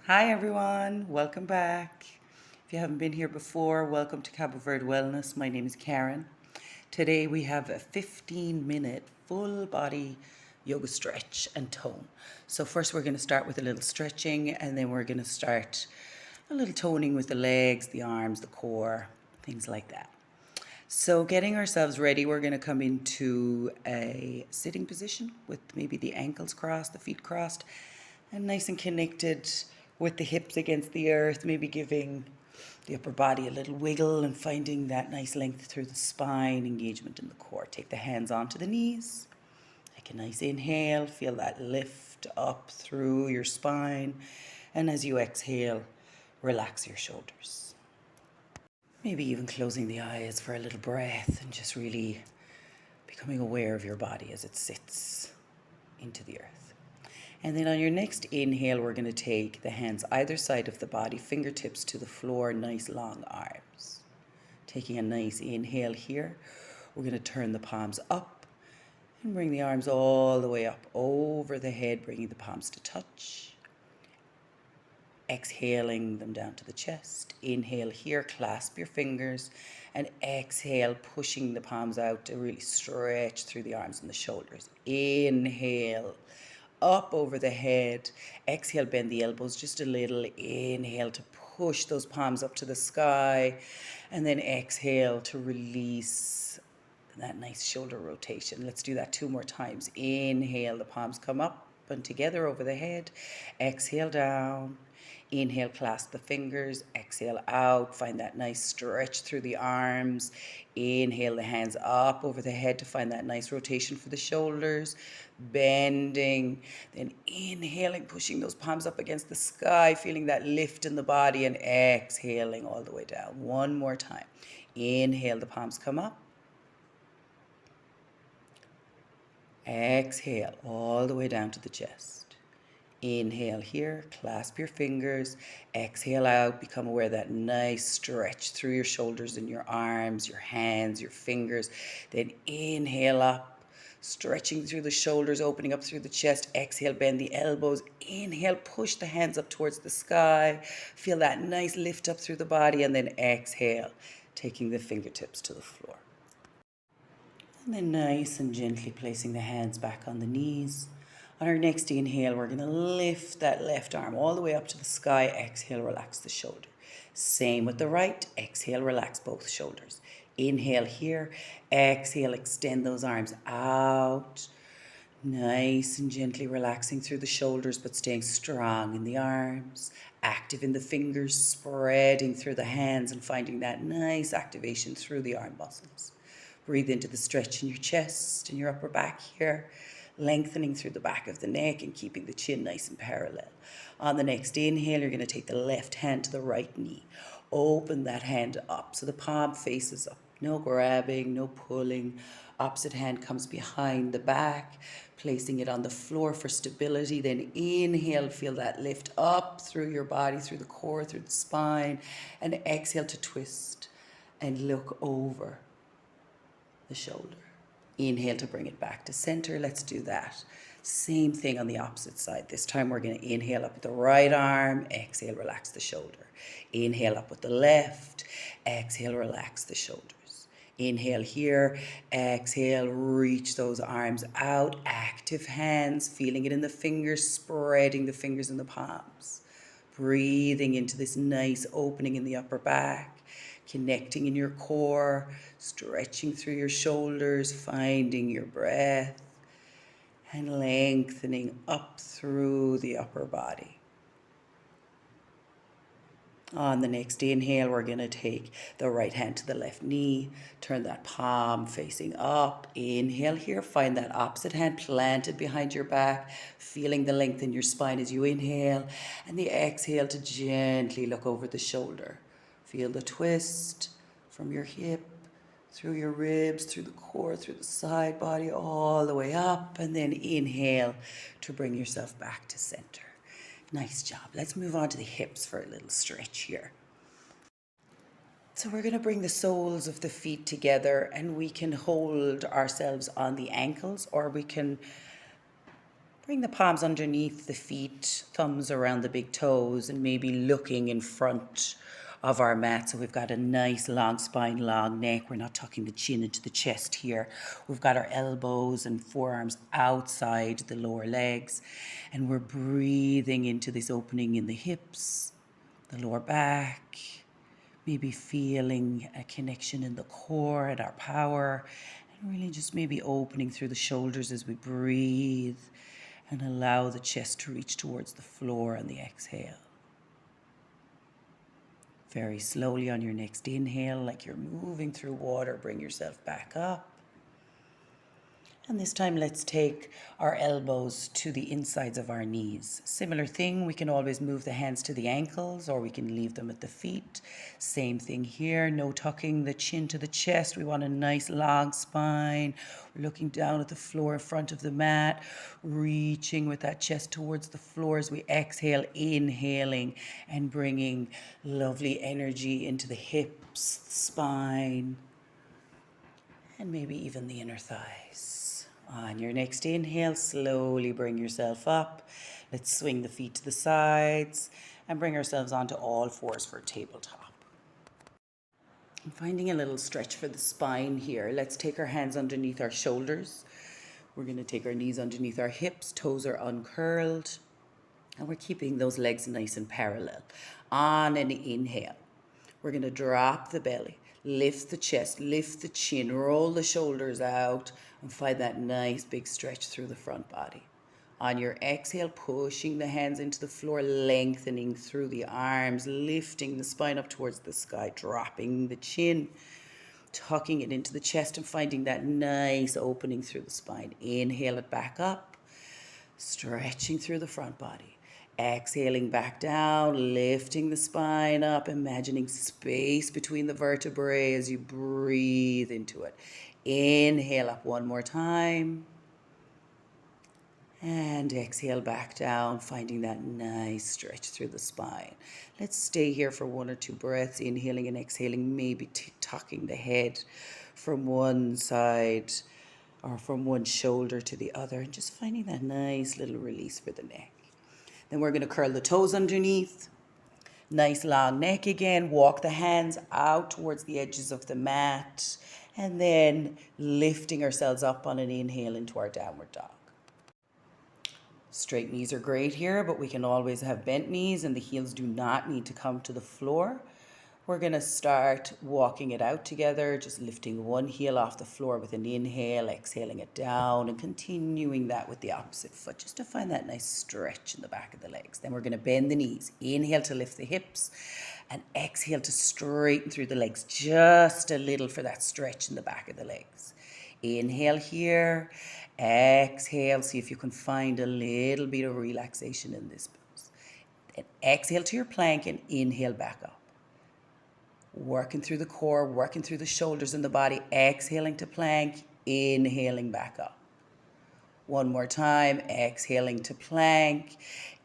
Hi everyone, welcome back. If you haven't been here before, welcome to Cabo Verde Wellness. My name is Karen. Today we have a 15-minute full body yoga stretch and tone. So first we're going to start with a little stretching, and then we're going to start a little toning with the legs, the arms, the core, things like that. So getting ourselves ready, we're going to come into a sitting position with maybe the ankles crossed, the feet crossed, and nice and connected with the hips against the earth, maybe giving the upper body a little wiggle and finding that nice length through the spine, engagement in the core. Take the hands onto the knees. Take a nice inhale, feel that lift up through your spine. And as you exhale, relax your shoulders. Maybe even closing the eyes for a little breath and just really becoming aware of your body as it sits into the earth. And then on your next inhale, we're going to take the hands either side of the body, fingertips to the floor, nice long arms. Taking a nice inhale here, we're going to turn the palms up and bring the arms all the way up over the head, bringing the palms to touch. Exhaling them down to the chest. Inhale here, clasp your fingers, and exhale, pushing the palms out to really stretch through the arms and the shoulders. Inhale, up over the head. Exhale, bend the elbows just a little. Inhale to push those palms up to the sky, and then exhale to release that nice shoulder rotation. Let's do that 2 more times. Inhale, the palms come up and together over the head. Exhale down. Inhale, clasp the fingers. Exhale out. Find that nice stretch through the arms. Inhale, the hands up over the head to find that nice rotation for the shoulders. Bending. Then inhaling, pushing those palms up against the sky, feeling that lift in the body, and exhaling all the way down. 1 more time. Inhale, the palms come up. Exhale all the way down to the chest. Inhale here, clasp your fingers. Exhale out, become aware of that nice stretch through your shoulders and your arms, your hands, your fingers. Then inhale up, stretching through the shoulders, opening up through the chest. Exhale, bend the elbows. Inhale, push the hands up towards the sky. Feel that nice lift up through the body, and then exhale, taking the fingertips to the floor. And then nice and gently placing the hands back on the knees. On our next inhale, we're going to lift that left arm all the way up to the sky. Exhale, relax the shoulder. Same with the right. Exhale, relax both shoulders. Inhale here. Exhale, extend those arms out. Nice and gently relaxing through the shoulders, but staying strong in the arms. Active in the fingers, spreading through the hands and finding that nice activation through the arm muscles. Breathe into the stretch in your chest and your upper back here, lengthening through the back of the neck and keeping the chin nice and parallel. On the next inhale, you're going to take the left hand to the right knee. Open that hand up so the palm faces up. No grabbing, no pulling. Opposite hand comes behind the back, placing it on the floor for stability. Then inhale, feel that lift up through your body, through the core, through the spine. And exhale to twist and look over the shoulder. Inhale to bring it back to center. Let's do that. Same thing on the opposite side. This time we're going to inhale up with the right arm. Exhale, relax the shoulder. Inhale up with the left. Exhale, relax the shoulders. Inhale here. Exhale, reach those arms out. Active hands, feeling it in the fingers, spreading the fingers in the palms. Breathing into this nice opening in the upper back. Connecting in your core, stretching through your shoulders, finding your breath, and lengthening up through the upper body. On the next inhale, we're going to take the right hand to the left knee, turn that palm facing up. Inhale here, find that opposite hand planted behind your back, feeling the length in your spine as you inhale, and the exhale to gently look over the shoulder. Feel the twist from your hip, through your ribs, through the core, through the side body, all the way up, and then inhale to bring yourself back to center. Nice job. Let's move on to the hips for a little stretch here. So we're going to bring the soles of the feet together, and we can hold ourselves on the ankles, or we can Bring the palms underneath the feet, thumbs around the big toes, and maybe looking in front of our mat. So we've got a nice long spine, long neck. We're not tucking the chin into the chest here. We've got our elbows and forearms outside the lower legs. And we're breathing into this opening in the hips, the lower back, maybe feeling a connection in the core and our power, and really just maybe opening through the shoulders as we breathe and allow the chest to reach towards the floor on the exhale. Very slowly on your next inhale, like you're moving through water, bring yourself back up. And this time, let's take our elbows to the insides of our knees. Similar thing, we can always move the hands to the ankles or we can leave them at the feet. Same thing here, no tucking the chin to the chest. We want a nice long spine. We're looking down at the floor in front of the mat, reaching with that chest towards the floor as we exhale, inhaling and bringing lovely energy into the hips, the spine, and maybe even the inner thighs. On your next inhale, slowly bring yourself up. Let's swing the feet to the sides and bring ourselves onto all fours for tabletop. I'm finding a little stretch for the spine here. Let's take our hands underneath our shoulders. We're going to take our knees underneath our hips, toes are uncurled, and we're keeping those legs nice and parallel. On an inhale, we're going to drop the belly, lift the chest, lift the chin, roll the shoulders out, and find that nice big stretch through the front body. On your exhale, pushing the hands into the floor, lengthening through the arms, lifting the spine up towards the sky, dropping the chin, tucking it into the chest and finding that nice opening through the spine. Inhale it back up, stretching through the front body. Exhaling back down, lifting the spine up, imagining space between the vertebrae as you breathe into it. Inhale up one more time. And exhale back down, finding that nice stretch through the spine. Let's stay here for 1 or 2 breaths, inhaling and exhaling, maybe tucking the head from one side or from one shoulder to the other, and just finding that nice little release for the neck. Then we're going to curl the toes underneath. Nice long neck again. Walk the hands out towards the edges of the mat. And then lifting ourselves up on an inhale into our downward dog. Straight knees are great here, but we can always have bent knees and the heels do not need to come to the floor. We're going to start walking it out together, just lifting one heel off the floor with an inhale, exhaling it down, and continuing that with the opposite foot, just to find that nice stretch in the back of the legs. Then we're going to bend the knees. Inhale to lift the hips, and exhale to straighten through the legs just a little for that stretch in the back of the legs. Inhale here, exhale, see if you can find a little bit of relaxation in this pose. Then exhale to your plank and inhale back up. Working through the core, working through the shoulders and the body, exhaling to plank, inhaling back up. One more time, exhaling to plank,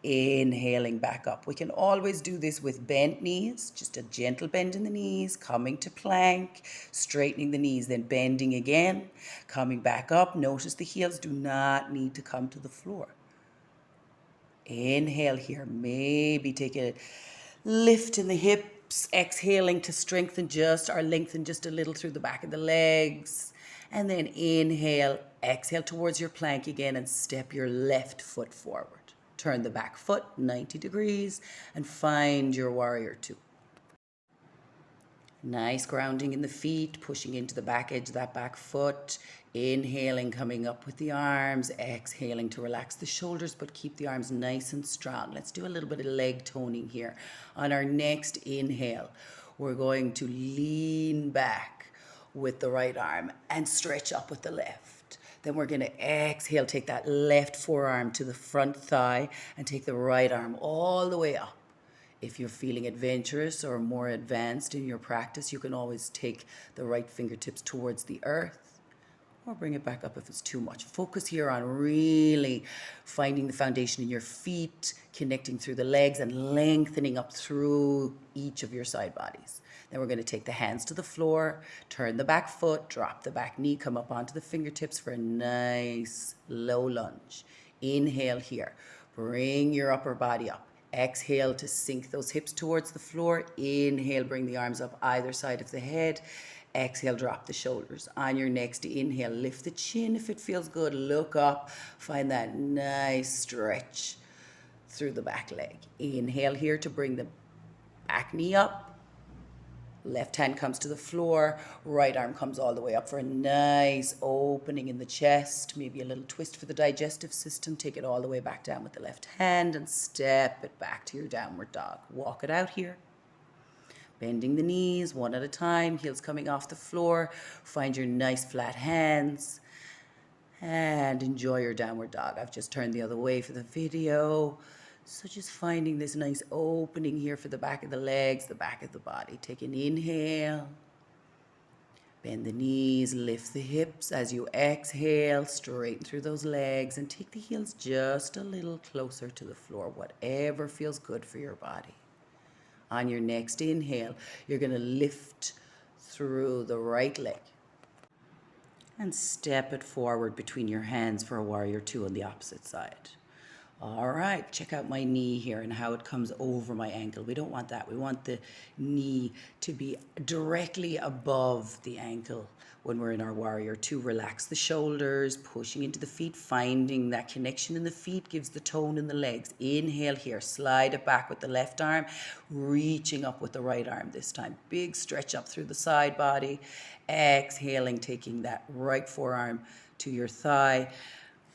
inhaling back up. We can always do this with bent knees, just a gentle bend in the knees, coming to plank, straightening the knees, then bending again, coming back up. Notice the heels do not need to come to the floor. Inhale here, maybe take a lift in the hips, exhaling to strengthen just or lengthen just a little through the back of the legs. And then inhale, exhale towards your plank again and step your left foot forward. Turn the back foot 90 degrees and find your warrior 2. Nice grounding in the feet, pushing into the back edge of that back foot. Inhaling, coming up with the arms. Exhaling to relax the shoulders, but keep the arms nice and strong. Let's do a little bit of leg toning here. On our next inhale, we're going to lean back with the right arm and stretch up with the left. Then we're going to exhale, take that left forearm to the front thigh and take the right arm all the way up. If you're feeling adventurous or more advanced in your practice, you can always take the right fingertips towards the earth or bring it back up if it's too much. Focus here on really finding the foundation in your feet, connecting through the legs and lengthening up through each of your side bodies. Then we're going to take the hands to the floor, turn the back foot, drop the back knee, come up onto the fingertips for a nice low lunge. Inhale here. Bring your upper body up. Exhale to sink those hips towards the floor. Inhale, bring the arms up either side of the head. Exhale, drop the shoulders. On your next inhale, lift the chin if it feels good. Look up. Find that nice stretch through the back leg. Inhale here to bring the back knee up. Left hand comes to the floor, right arm comes all the way up for a nice opening in the chest, maybe a little twist for the digestive system. Take it all the way back down with the left hand and step it back to your downward dog. Walk it out here. Bending the knees one at a time, heels coming off the floor. Find your nice flat hands and enjoy your downward dog. I've just turned the other way for the video. So just finding this nice opening here for the back of the legs, the back of the body. Take an inhale. Bend the knees, lift the hips as you exhale, straighten through those legs and take the heels just a little closer to the floor, whatever feels good for your body. On your next inhale, you're going to lift through the right leg and step it forward between your hands for a warrior two on the opposite side. All right, check out my knee here and how it comes over my ankle. We don't want that. We want the knee to be directly above the ankle when we're in our warrior two. Relax the shoulders, pushing into the feet, finding that connection in the feet gives the tone in the legs. Inhale here, slide it back with the left arm, reaching up with the right arm this time. Big stretch up through the side body. Exhaling, taking that right forearm to your thigh.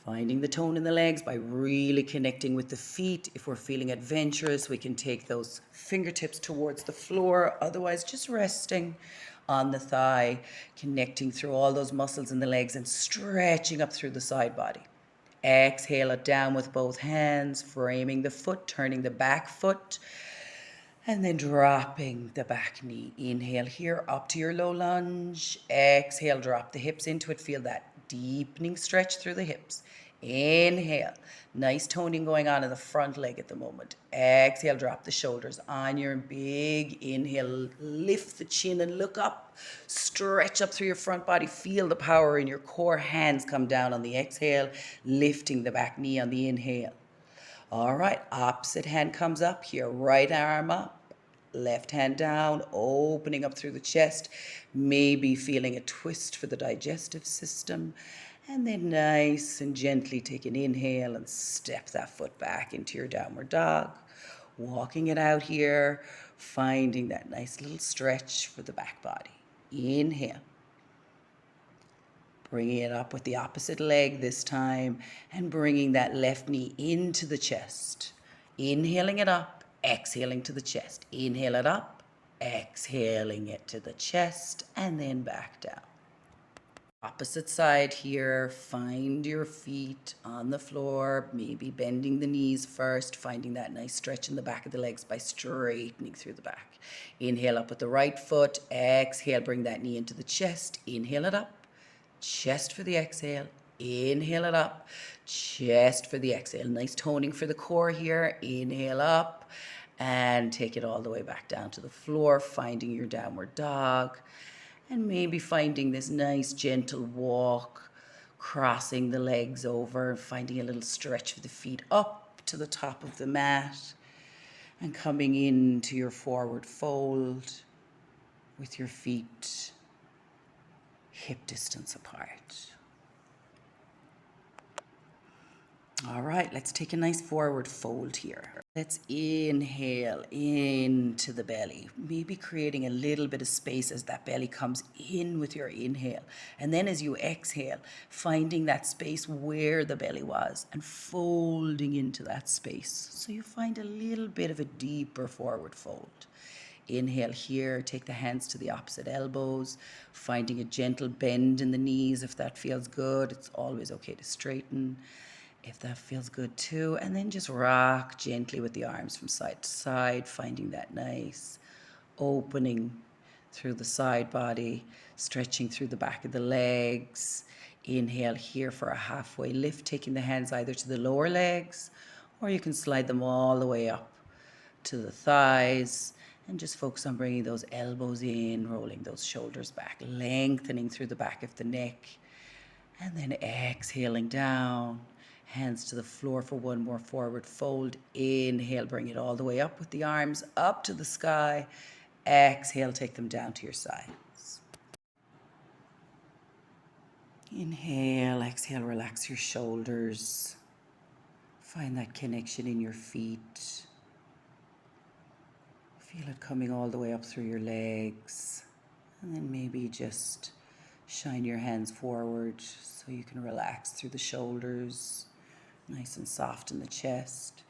Finding the tone in the legs by really connecting with the feet. If we're feeling adventurous, we can take those fingertips towards the floor. Otherwise, just resting on the thigh, connecting through all those muscles in the legs and stretching up through the side body. Exhale it down with both hands, framing the foot, turning the back foot, and then dropping the back knee. Inhale here, up to your low lunge. Exhale, drop the hips into it. Feel that deepening stretch through the hips. Inhale, nice toning going on in the front leg at the moment. Exhale, drop the shoulders. On your big inhale, lift the chin and look up. Stretch up through your front body. Feel the power in your core. Hands come down on the exhale, lifting the back knee on the inhale. All right, opposite hand comes up here, right arm up, left hand down, opening up through the chest, maybe feeling a twist for the digestive system, and then nice and gently take an inhale and step that foot back into your downward dog, walking it out here, finding that nice little stretch for the back body. Inhale. Bringing it up with the opposite leg this time and bringing that left knee into the chest. Inhaling it up, exhaling to the chest. Inhale it up, exhaling it to the chest, and then back down. Opposite side here, find your feet on the floor, maybe bending the knees first, finding that nice stretch in the back of the legs by straightening through the back. Inhale up with the right foot, exhale, bring that knee into the chest, inhale it up. Chest for the exhale. Inhale it up. Chest for the exhale. Nice toning for the core here. Inhale up and take it all the way back down to the floor, finding your downward dog. And maybe finding this nice gentle walk, crossing the legs over, finding a little stretch for the feet up to the top of the mat and coming into your forward fold with your feet hip distance apart. All right, let's take a nice forward fold here. Let's inhale into the belly, maybe creating a little bit of space as that belly comes in with your inhale. And then as you exhale, finding that space where the belly was and folding into that space. So you find a little bit of a deeper forward fold. Inhale here, take the hands to the opposite elbows, finding a gentle bend in the knees if that feels good. It's always okay to straighten if that feels good too. And then just rock gently with the arms from side to side, finding that nice opening through the side body, stretching through the back of the legs. Inhale here for a halfway lift, taking the hands either to the lower legs or you can slide them all the way up to the thighs. And just focus on bringing those elbows in, rolling those shoulders back, lengthening through the back of the neck. And then exhaling down, Hands to the floor for one more forward fold. Inhale, bring it all the way up with the arms up to the sky. Exhale, take them down to your sides. Inhale, exhale, relax your shoulders. Find that connection in your feet. Feel it coming all the way up through your legs. And then maybe just shine your hands forward so you can relax through the shoulders, nice and soft in the chest.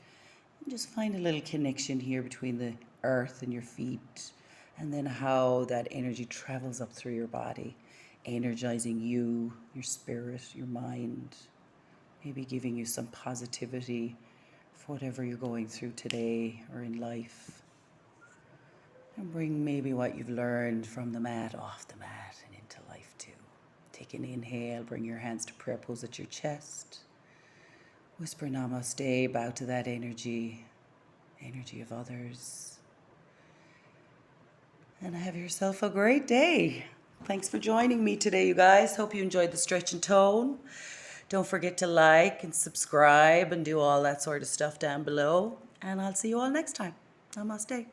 And just find a little connection here between the earth and your feet, and then how that energy travels up through your body, energizing you, your spirit, your mind, maybe giving you some positivity for whatever you're going through today or in life. And bring maybe what you've learned from the mat off the mat and into life too. Take an inhale, bring your hands to prayer pose at your chest. Whisper Namaste, bow to that energy of others. And have yourself a great day. Thanks for joining me today, you guys. Hope you enjoyed the stretch and tone. Don't forget to like and subscribe and do all that sort of stuff down below. And I'll see you all next time. Namaste.